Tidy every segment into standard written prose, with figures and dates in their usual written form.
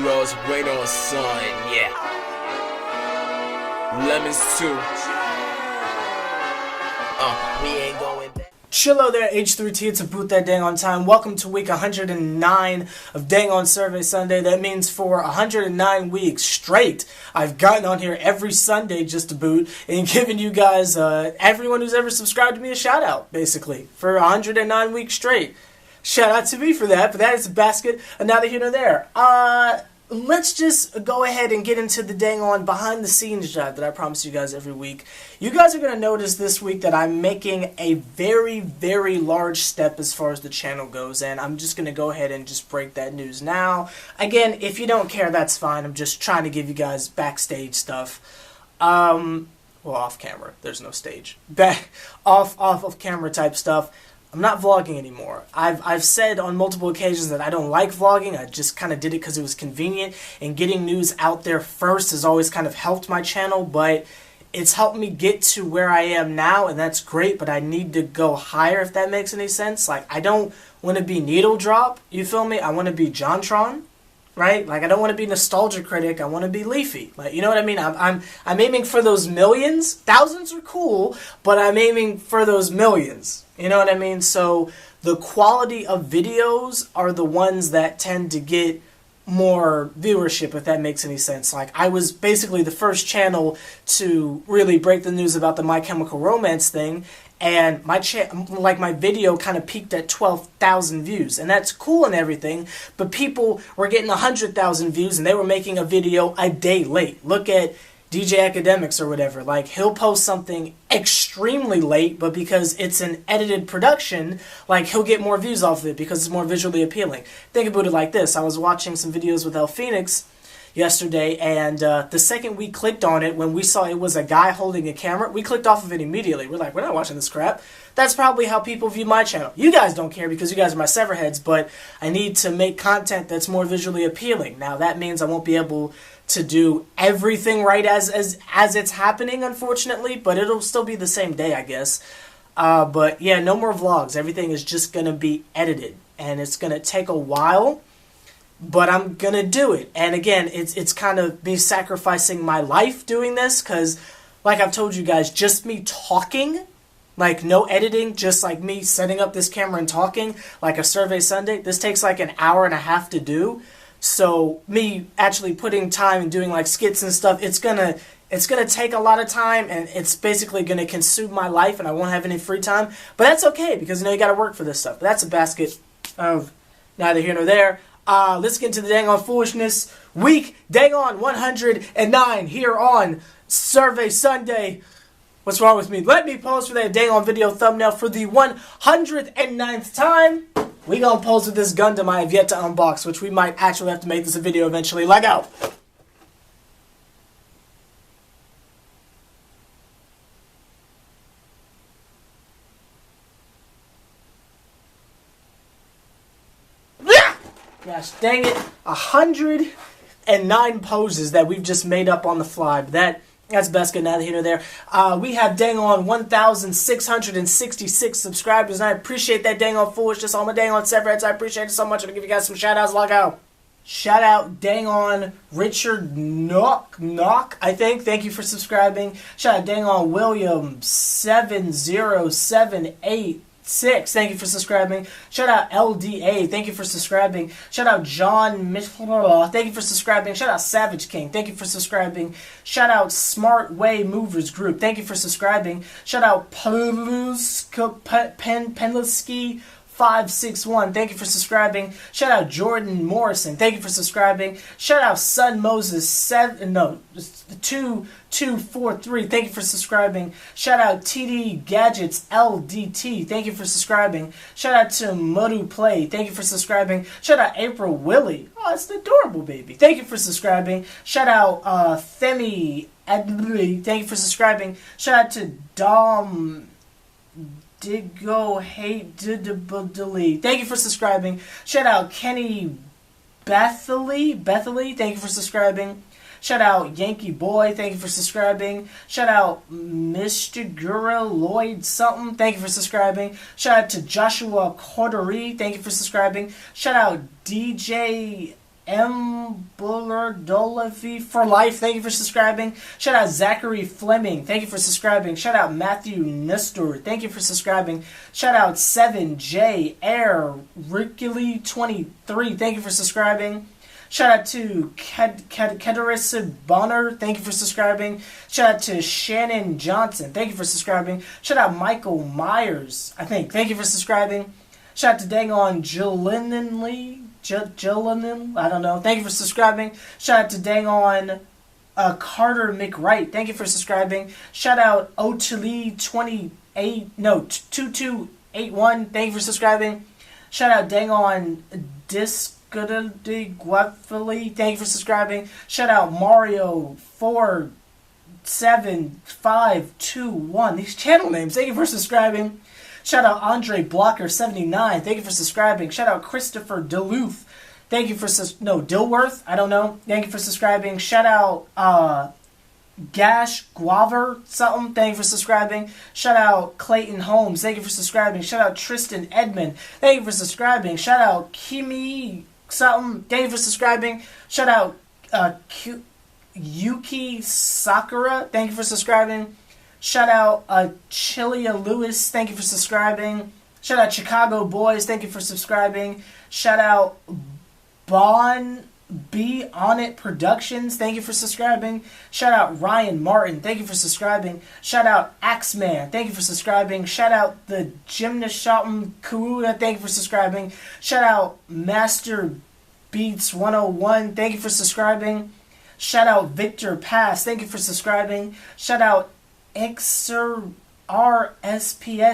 Los Buenos son, yeah. Lemons too. We ain't going back. Chillo there, H+III+T, it's about that dang on time. Welcome to week 109 of Dang On Survey Sunday. That means for 109 weeks straight, I've gotten on here every Sunday just to boot and given you guys, everyone who's ever subscribed to me, a shout out, basically, for 109 weeks straight. Shout out to me for that, but that is a basket of neither here nor there. Let's just go ahead and get into the dang on behind the scenes drive that I promise you guys every week. You guys are going to notice this week that I'm making a very, very large step as far as the channel goes, and I'm just going to go ahead and just break that news now. Again, if you don't care, that's fine. I'm just trying to give you guys backstage stuff. Well, off camera. There's no stage. Off of camera type stuff. I'm not vlogging anymore. I've said on multiple occasions that I don't like vlogging. I just kind of did it because it was convenient, and getting news out there first has always kind of helped my channel, but it's helped me get to where I am now, and that's great, but I need to go higher, if that makes any sense. Like, I don't want to be Needle Drop, you feel me? I want to be JonTron, right? Like, I don't want to be Nostalgia Critic, I want to be Leafy. Like, you know what I mean? I'm aiming for those millions. Thousands are cool, but I'm aiming for those millions. You know what I mean? So the quality of videos are the ones that tend to get more viewership, if that makes any sense. Like, I was basically the first channel to really break the news about the My Chemical Romance thing, and my video kind of peaked at 12,000 views, and that's cool and everything, but people were getting 100,000 views, and they were making a video a day late. Look at DJ Academics or whatever. Like, he'll post something extremely late, but because it's an edited production, like, he'll get more views off of it because it's more visually appealing. Think about it like this. I was watching some videos with El Phoenix yesterday, and the second we clicked on it, when we saw it was a guy holding a camera, we clicked off of it immediately. We're like, we're not watching this crap. That's probably how people view my channel. You guys don't care because you guys are my severheads, but I need to make content that's more visually appealing. Now, that means I won't be able to do everything right as it's happening, unfortunately, but it'll still be the same day, I guess. But yeah, no more vlogs. Everything is just going to be edited, and it's going to take a while, but I'm going to do it. And again, it's kind of me sacrificing my life doing this, because like I've told you guys, just me talking, like no editing, just like me setting up this camera and talking, like a Survey Sunday, this takes like an hour and a half to do. So me actually putting time and doing like skits and stuff, it's gonna take a lot of time, and it's basically gonna consume my life, and I won't have any free time. But that's okay, because you know you gotta work for this stuff. But that's a basket of neither here nor there. Let's get into the dang on foolishness week. Dang on 109 here on Survey Sunday. What's wrong with me? Let me pose for that dang on video thumbnail for the 109th time. We gonna pose with this Gundam I have yet to unbox, which we might actually have to make this a video eventually. Let go! Gosh dang it. 109 poses that we've just made up on the fly. But that's best good, neither here nor there. We have dang on 1,666 subscribers, and I appreciate that dang on foolishness. All my dang on severheads, I appreciate it so much. I'm gonna give you guys some shout outs. Log out. Shout out dang on Richard Knock, I think. Thank you for subscribing. Shout out dang on William 70786. Thank you for subscribing. Shout out LDA. Thank you for subscribing. Shout out John. Thank you for subscribing. Shout out Savage King. Thank you for subscribing. Shout out Smart Way Movers Group. Thank you for subscribing. Shout out Penlowski 561. Thank you for subscribing. Shout out Jordan Morrison. Thank you for subscribing. Shout out Sun Moses 2243. Thank you for subscribing. Shout out TD Gadgets LDT. Thank you for subscribing. Shout out to Modu Play. Thank you for subscribing. Shout out April Willie. Oh, it's an adorable baby. Thank you for subscribing. Shout out Themi Adley. Thank you for subscribing. Shout out to Dom Diggo Hate Delete. Thank you for subscribing. Shout out Kenny Bethely. Thank you for subscribing. Shout out Yankee Boy. Thank you for subscribing. Shout out Mr. Gura Lloyd something. Thank you for subscribing. Shout out to Joshua Cordery. Thank you for subscribing. Shout out DJ Embulerdolavi for life. Thank you for subscribing. Shout out Zachary Fleming. Thank you for subscribing. Shout out Matthew Nestor. Thank you for subscribing. Shout out 7J Air Rickily 23. Thank you for subscribing. Shout out to Kedarissa Bonner. Thank you for subscribing. Shout out to Shannon Johnson. Thank you for subscribing. Shout out Michael Myers, I think. Thank you for subscribing. Shout out to dang on Jillinan Lee. Jillinan, I don't know. Thank you for subscribing. Shout out to dang on Carter McWright. Thank you for subscribing. Shout out Ochili 2281. Thank you for subscribing. Shout out dang on Guapfili. Thank you for subscribing. Shout out Mario 47521. These channel names. Thank you for subscribing. Shout out Andre Blocker 79. Thank you for subscribing. Shout out Christopher Duluth. Thank you for Dilworth. I don't know. Thank you for subscribing. Shout out Gash Guaver something. Thank you for subscribing. Shout out Clayton Holmes. Thank you for subscribing. Shout out Tristan Edmond. Thank you for subscribing. Shout out Kimi something. Thank you for subscribing. Shout out Yuki Sakura. Thank you for subscribing. Shout out Chilia Lewis. Thank you for subscribing. Shout out Chicago Boys. Thank you for subscribing. Shout out Bon B On It Productions. Thank you for subscribing. Shout out Ryan Martin. Thank you for subscribing. Shout out Axeman. Thank you for subscribing. Shout out the Gymnashoppen Kuruda. Thank you for subscribing. Shout out Master Beats 101. Thank you for subscribing. Shout out Victor Pass. Thank you for subscribing. Shout out XRSPS.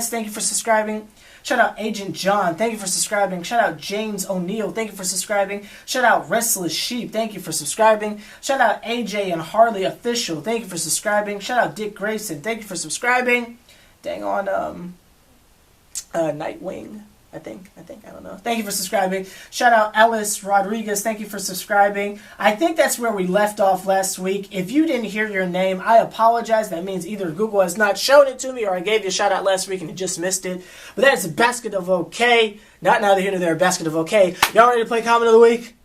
Thank you for subscribing. Shout out Agent John. Thank you for subscribing. Shout out James O'Neill. Thank you for subscribing. Shout out Restless Sheep. Thank you for subscribing. Shout out AJ and Harley Official. Thank you for subscribing. Shout out Dick Grayson. Thank you for subscribing. Dang on Nightwing. I think, I don't know. Thank you for subscribing. Shout out Ellis Rodriguez. Thank you for subscribing. I think that's where we left off last week. If you didn't hear your name, I apologize. That means either Google has not shown it to me or I gave you a shout out last week and you just missed it. But that is a basket of okay. Not neither here nor there, a basket of okay. Y'all ready to play comment of the week?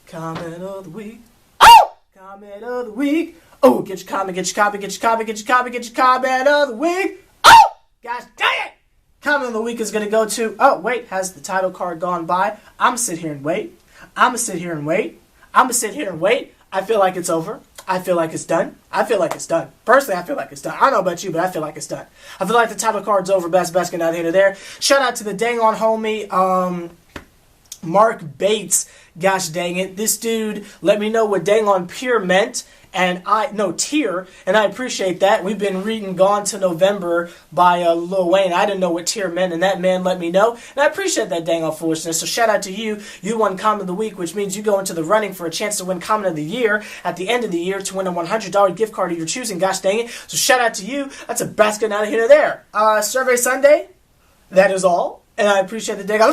Comment of the week. Oh! Comment of the week. Oh, get your comment, get your copy, get your copy, get your copy, get your comment of the week. Oh! Gosh dang it! Comment of the week is going to go to, oh, wait, has the title card gone by? I'm going to sit here and wait. I'm going to sit here and wait. I'm going to sit here and wait. I feel like it's over. I feel like it's done. I feel like it's done. Personally, I feel like it's done. I don't know about you, but I feel like it's done. I feel like the title card's over. Best get out here to there. Shout out to the dang on homie, Mark Bates. Gosh dang it. This dude let me know what dang on pure meant. And tier, and I appreciate that. We've been reading Gone to November by Lil Wayne. I didn't know what tier meant, and that man let me know. And I appreciate that dang on foolishness. So shout out to you. You won Comment of the Week, which means you go into the running for a chance to win Comment of the Year at the end of the year to win a $100 gift card of your choosing. Gosh dang it. So shout out to you. That's a basket out of here to there. Survey Sunday. That is all. And I appreciate the dang on.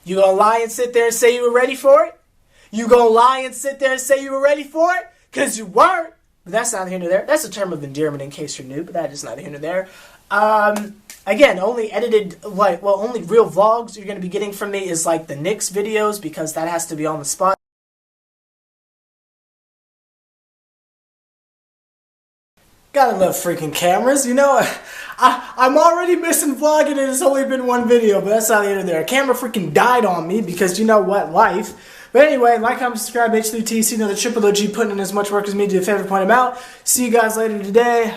You gonna lie and sit there and say you were ready for it? You gonna lie and sit there and say you were ready for it? Because you weren't. But that's not here nor there. That's a term of endearment in case you're new, but that is not here nor there. Again, only edited, only real vlogs you're going to be getting from me is like the Knicks videos because that has to be on the spot. Gotta love freaking cameras, you know. I'm already missing vlogging and it's only been one video, but that's not here nor there. A camera freaking died on me because you know what, life. But anyway, like, comment, subscribe, H+III+T, see another triple OG putting in as much work as me to do a favor, point him out. See you guys later today.